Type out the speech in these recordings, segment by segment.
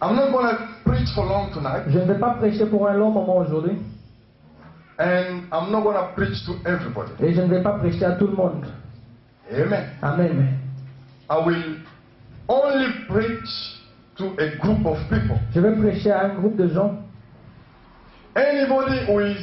I'm not going to preach for long tonight. Je ne vais pas prêcher pour un long moment aujourd'hui. And I'm not going to preach to everybody. Et je ne vais pas prêcher à tout le monde. Amen. Amen. I will only preach to a group of people. Je vais prêcher à un groupe de gens. Anybody who is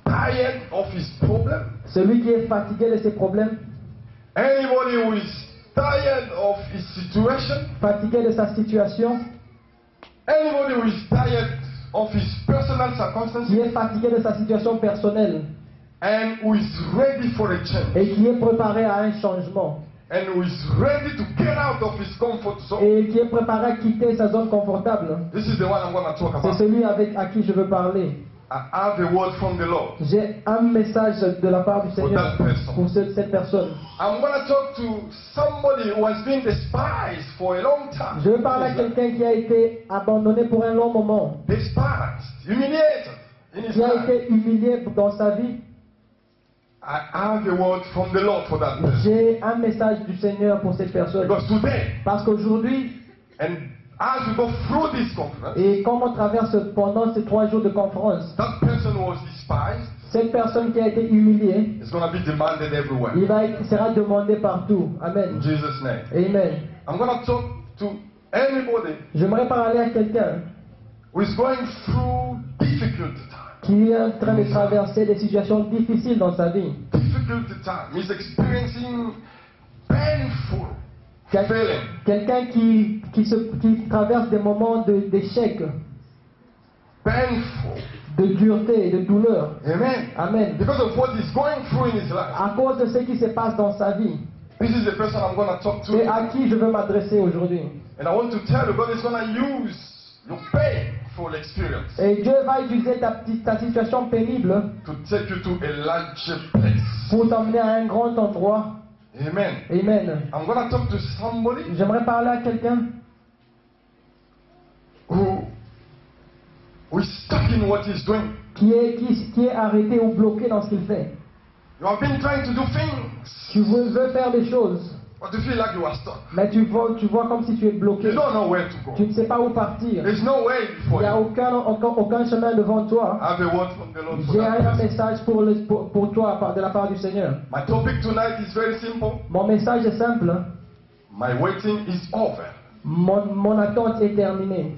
tired of his problem. Celui qui est fatigué de ses problèmes. Anybody who is tired of his situation. Fatigué de sa situation. Anybody who is tired of his personal circumstances. Qui est fatigué de sa situation personnelle. And who is ready for a change. Et qui est préparé à un changement. And who is ready to get out of his comfort zone. Et qui est préparé à quitter sa zone confortable. This is the one I'm going to talk C'est about. celui à qui je veux parler. I have a word from the Lord. J'ai un message de la part du Seigneur pour cette personne. I'm going to talk to somebody who has been despised for a long time. Je veux parler à quelqu'un qui a été abandonné pour un long moment. Despised, humiliated in his Qui a life. été humilié dans sa vie. I have a word from the Lord for that person. J'ai un message du Seigneur pour cette personne. Because today, Parce qu'aujourd'hui, and as we go through this conference, et comme on traverse pendant ces 3 jours de conférence, that person who was despised cette personne qui a été humiliée, is going to be demanded everywhere. il sera demandé partout. In Amen. Jesus' name. Amen. I'm going to talk to anybody J'aimerais parler à quelqu'un who is going through difficult time. qui est en train de traverser des situations difficiles dans sa vie. Difficult time. He's experiencing painful feeling. Quelqu'un qui traverse des moments d'échec, Painful. de dureté, de douleur. Amen. Amen. Because of what he's going through in his life. À cause de ce qui se passe dans sa vie. This is the person I'm going to talk to. Et à qui je veux m'adresser aujourd'hui. And I want to tell you, God is going to use your painful experience Et Dieu va utiliser ta situation pénible to take you to a larger place. pour t'emmener à un grand endroit. Amen. Amen. I'm going to talk to somebody J'aimerais parler à quelqu'un who is stuck in what he's doing. qui est arrêté ou bloqué dans ce qu'il fait. You have been trying to do things, Tu veux faire des choses, but you feel like you are stuck. mais tu vois comme si tu es bloqué. You don't know where to go. Tu ne sais pas où partir. There's no way Il before n'y a you. aucun chemin devant toi. I have a word from the Lord for J'ai that un person. message pour toi de la part du Seigneur. My topic tonight is very simple. Mon message est simple. My waiting is over. Mon attente est terminée.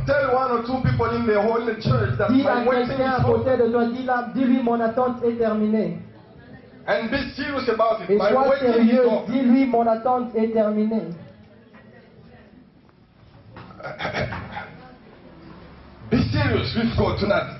Tell one or two people in the whole church that Dis à my waiting quelqu'un à is côté over. de toi, dis-lui mon attente est terminée. And be serious about it. Et My sois waiting is sérieux, over. dis-lui mon attente est terminée. Be serious with God tonight.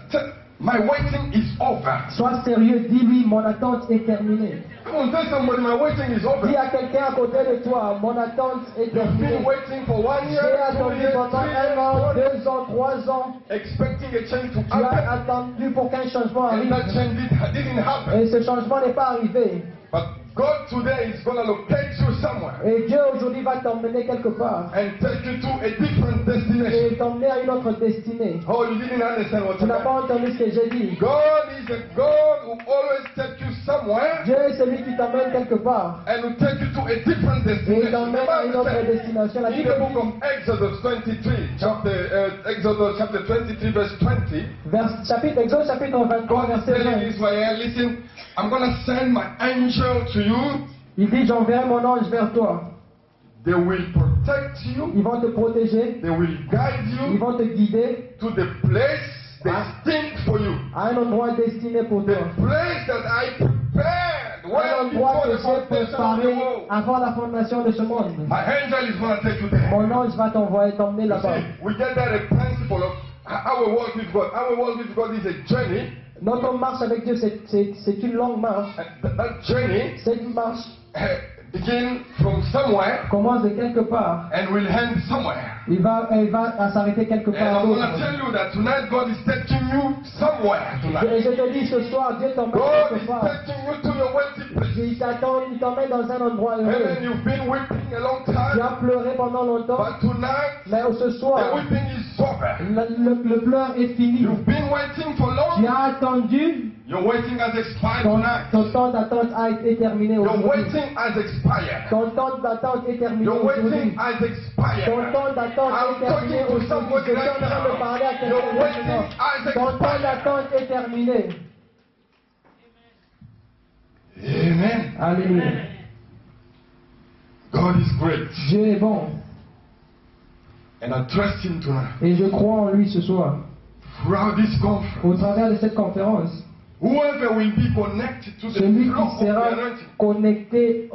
My waiting is over. Sois sérieux, dis-lui mon attente est terminée. Come on, tell somebody my waiting is over. Dis à quelqu'un à côté de toi, mon attente est You've terminée. been waiting for 1 year, J'ai 2 attendu years, pendant 3 1 an, years, 2 ans, 3 ans. expecting a change to Tu as happen. attendu pour qu'un changement And that arrive. change didn't happen. Et ce changement n'est pas arrivé. But God today is going to locate you somewhere Et Dieu aujourd'hui va t'emmener quelque part. and take you to a different destination. Et t'emmener à une autre destinée. Oh, you didn't understand what Tu I n'as meant. pas entendu ce que j'ai dit. God is a God who always takes you somewhere Dieu est celui qui t'emmène quelque part. and will take you to a different Et il destination. t'emmène à une The autre Bible says destination. La in Bible the book dit, of Exodus 23, Exodus chapter 23, verse 20, Exode chapitre 23, God is verset telling 20. Israel, listen, I'm going to send my angel to you. Il dit, j'enverrai mon ange vers toi. They will protect you. Ils vont te protéger. They will guide Ils you vont te guider to the place destined for you. à un endroit destiné pour The toi. place that I prepared Un well endroit before que the j'ai foundation of the préparé world. avant la fondation de ce monde. My angel is going to take you there. Mon ange va t'emmener You là-bas. see, we get that a principle of our walk with God. Our walk with God is a journey. Notre marche avec Dieu, c'est une longue marche. And that journey Cette marche begin from somewhere commence de quelque part. and will end somewhere. Elle va s'arrêter quelque And part I'm going to d'autre. tell you that tonight God is taking you somewhere tonight. Et je te dis ce soir, Dieu t'emmène God quelque is part. taking you to your waiting place. Il t'emmène dans un endroit And heureux. then you've been weeping a long Tu time, as pleuré pendant longtemps, but tonight mais ce the soir, weeping is over. le pleur est fini. You've been waiting for long, Tu as attendu, Your waiting has expired Ton tonight. temps d'attente a été terminé Your aujourd'hui. waiting has expired. Ton temps d'attente est terminé Your aujourd'hui. waiting has expired. Ton temps d'attente I'm est terminé talking to aujourd'hui. somebody Je suis en right train de parler à now. quelqu'un Your waiting maintenant. has Ton temps expired. d'attente est terminé. Amen. Alléluia. God is great. Dieu est bon. And I trust Him tonight. Et je crois en lui ce soir. Throughout this conference, Au travers de cette conférence, whoever will be connected to the celui flow qui of the sera anointing, connecté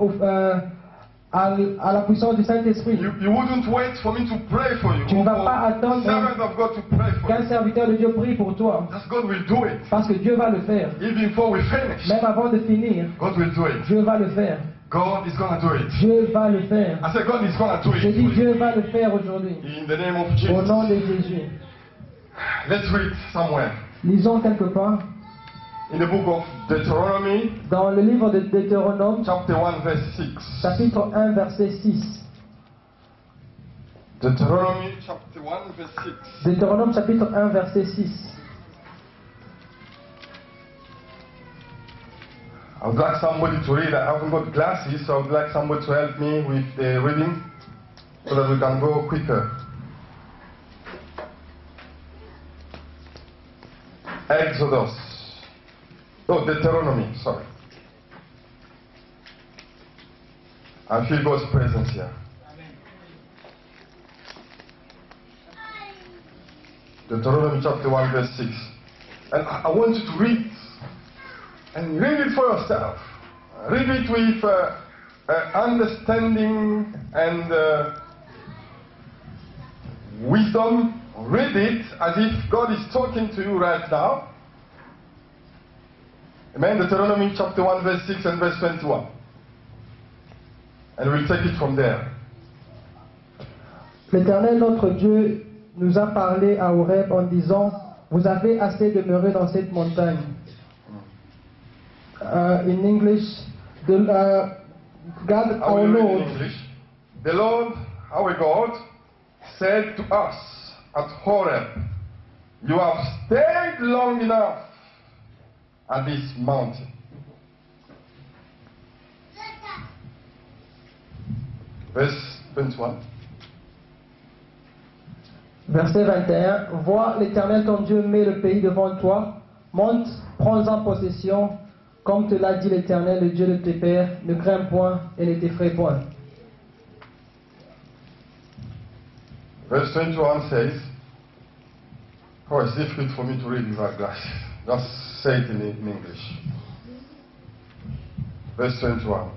à la puissance du Saint-Esprit, you wouldn't wait for me to pray for you. Tu ne vas or pas for attendre servant of God to pray for qu'un you. serviteur de Dieu prie pour toi. That's God will do it. Parce que Dieu va le faire. Even before we finish, Même avant de finir, God will do it. Dieu va le faire. God is going to do it. Dieu va le faire. I said God is going to do Je it. dis for you. Dieu va le faire aujourd'hui. In the name of Au Jesus. nom de Jésus. Let's read somewhere. Lisons quelque part In the book of Deuteronomy, dans le livre de Deutéronome, chapter 1, verse 6. chapitre 1, verset 6. Deuteronomy, chapter 1, verse 6. Deutéronome, chapitre 1, verset 6. I would like somebody to read. I haven't got glasses, so I would like somebody to help me with the reading so that we can go quicker. Exodus. Oh, Deuteronomy, sorry. I feel God's presence here. Deuteronomy chapter 1, verse 6. And I want you to read. And read it for yourself. Read it with understanding and wisdom. Read it as if God is talking to you right now. Amen. Deuteronomy chapter 1, verse 6 and verse 21. And we'll take it from there. L'Éternel notre Dieu nous a parlé à Horeb en disant, vous avez assez demeuré dans cette montagne. In English, God I our will read in Lord, English. The Lord, our God, said to us at Horeb, you have stayed long enough at this mountain. Verse 21. verset 21, vois l'Éternel ton Dieu met le pays devant toi, monte, prends-en possession, comme te l'a dit l'Éternel, le Dieu de tes pères, ne crains point et ne t'effraie point. Verse 21 says, oh, it's difficult for me to read without glasses. Just say it in English. Verse 21.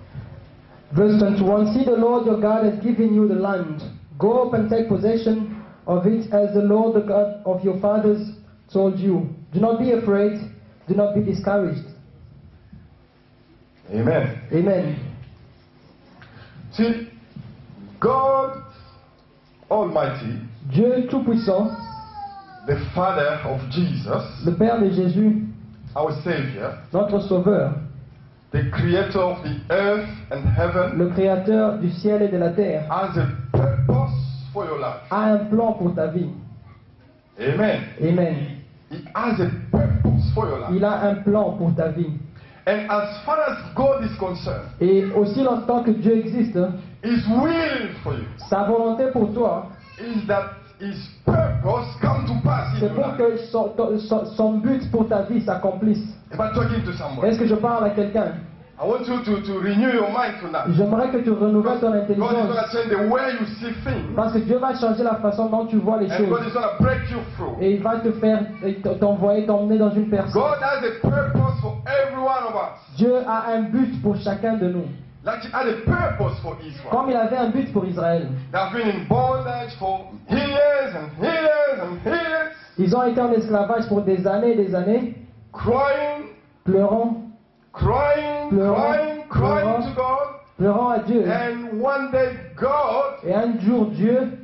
Verse 21, see the Lord your God has given you the land. Go up and take possession of it as the Lord the God of your fathers told you. Do not be afraid, do not be discouraged. Amen. Amen. See, God Almighty, Dieu Tout-Puissant, the Father of Jesus, le Père de Jésus, our Savior, notre Sauveur, the Creator of the earth and heaven, le Créateur du ciel et de la terre, has a purpose for your life. a un plan pour ta vie. Amen. Amen. He has a purpose for your life. Il a un plan pour ta vie. And as far as God is concerned, Et aussi longtemps que Dieu existe, His will for you sa volonté pour toi, is that His purpose come to pass in c'est your pour life. que son but pour ta vie s'accomplisse. If I'm talking to someone, Est-ce que je parle à quelqu'un? I want you to renew your mind tonight. J'aimerais que tu renouvelles ton God is going intelligence. to change the way you see things. Parce que Dieu va changer la façon dont tu vois les And God choses. is going to break you through. Et il va te faire t'envoyer, t'emmener dans une personne. God has a purpose for every one of us. Dieu a un but pour chacun de nous. Like He had a purpose for Israel. Comme il avait un but pour Israël. They have been in bondage for years and years and years, Ils ont été en esclavage pour des années et des années, crying, pleurant, crying, Pleurant, crying to God. pleurant à Dieu. And one day God Et un jour, Dieu,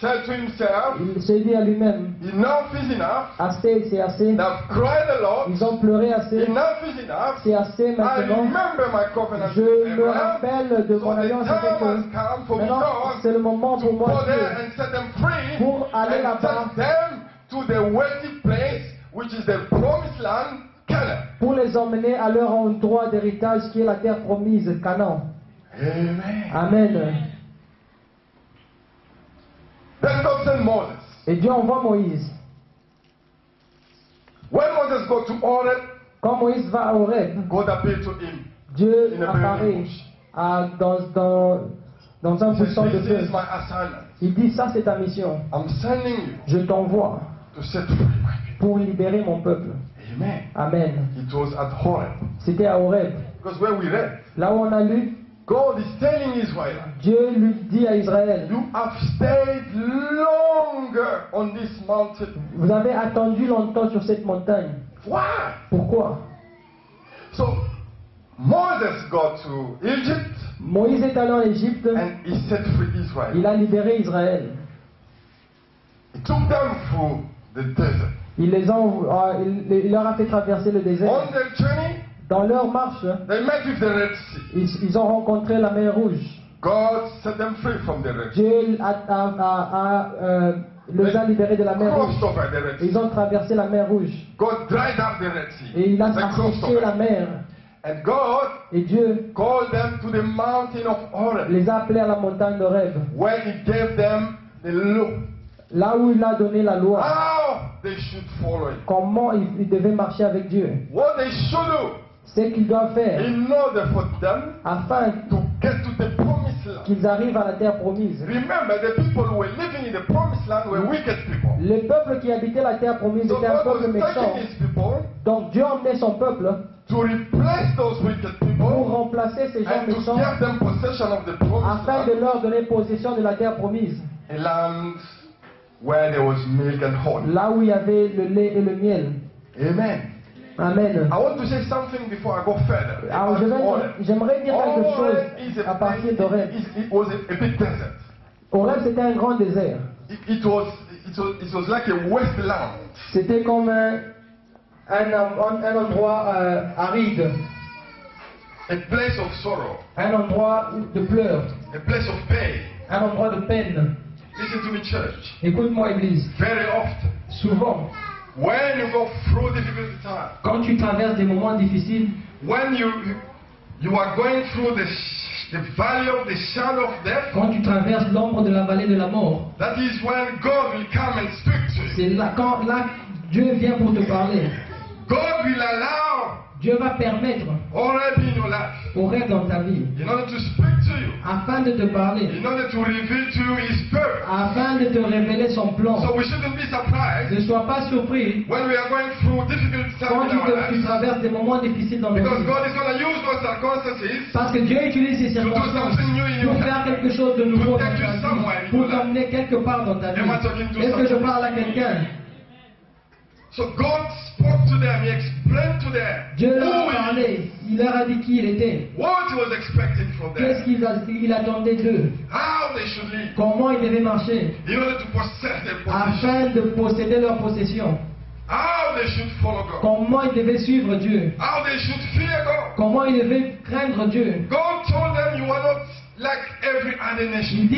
said to Himself, il s'est dit à lui-même, enough is enough. assez, c'est assez. They've cried a lot. Ils ont pleuré assez, Enough is enough. c'est assez I maintenant. remember my covenant Je with me Abraham. rappelle de So mon the alliance time avec eux. has come for Maintenant, God c'est le moment pour to moi, go there Dieu, and set them free pour aller and là-bas take them to the waiting place, which is the promised land, Canaan. pour les emmener à leur endroit d'héritage qui est la terre promise, Canaan. Amen. Amen. Then God sent Moses. Et Dieu envoie Moïse. When Moses got to Horeb, Quand Moïse va à Horeb, God appeared to him. Dieu In a apparaît burning bush. dans un He said, buisson de this feu. is my assignment. Il dit, ça c'est ta mission. I'm sending you Je t'envoie to set free my people. pour libérer mon peuple. Amen. Amen. It was at Horeb. C'était à Horeb. Because where we read, Là où on a lu, God is telling Israel, Dieu lui dit à Israël, you have stayed longer on this mountain. vous avez attendu longtemps sur cette montagne. Why? Pourquoi? So Moses got to Egypt Moïse est allé en Égypte, and he set free Israel. il a libéré Israël. He took them through the desert. Il leur a fait traverser le désert. On their journey, Dans leur marche, they met with the Red Sea. ils ont rencontré la mer Rouge. God set them free from the Red Sea. Dieu les a libérés de la mer Rouge. Crossed over the Red Ils Sea. ont traversé la mer Rouge. God dried up the Red Sea. Et il a They crossed asséché la over. mer. And God Et Dieu called them to the mountain of Horeb, les a appelés à la montagne de Horeb. where He gave them the law, Là où il a donné la loi. how they should follow it, Comment ils devaient marcher avec Dieu. what they should do Ce qu'ils doivent faire in order for them afin to get to the promised land. qu'ils arrivent à la terre promise. Remember, the people who were living in the promised land were wicked people. Les peuples qui habitaient la terre promise So étaient un God peuple was méchant. taking His people Donc Dieu emmenait son peuple to replace those wicked pour people remplacer ces gens and to méchants give them possession of the promised afin de land, leur donner possession de la terre promise. a land where there was milk and honey. Là où il y avait le lait et le miel. Amen. Amen. I want to say something before I go further. Alors Horeb. j'aimerais dire quelque Horeb chose is à partir d'Horeb. it was a big desert. Horeb c'était un grand désert. It was like a wasteland. C'était comme un endroit aride, A place of sorrow. un endroit de pleurs, A place of pain. un endroit de peine. Listen to me, church. Écoute-moi, Église. Very often, Souvent, when you go through difficult times, quand tu traverses des moments difficiles, when you are going through the valley of the shadow of death, quand tu traverses l'ombre de la vallée de la mort, that is when God will come and speak to you. c'est là quand Dieu vient pour te parler. God will allow Dieu va permettre Horeb in your life Horeb dans ta vie in order to speak to you, afin de te parler, in order to reveal to you His purpose. afin de te révéler son plan. So we shouldn't be surprised Ne sois pas surpris when we are going through difficult quand times in our tu lives, traverses des moments difficiles dans nos because vies. God is going to use those circumstances Parce que Dieu utilise ces to do circonstances something new in your pour life. faire quelque chose de nouveau dans ta take you somewhere vie, in pour your life. t'emmener quelque part dans ta vie. Am I talking to Est-ce que je somebody? parle à quelqu'un? So God spoke to them, He explained to them Dieu leur who a He is, parlé, il leur a dit qui il était, what He was expecting from qu'est-ce them, qu'il attendait d'eux, how they should live, comment ils devaient marcher, in order to possess their position, afin de posséder leur possession, how they should follow God, comment ils devaient suivre Dieu, how they should fear God. comment ils devaient craindre Dieu. God told them, you are not like every other nation. Il dit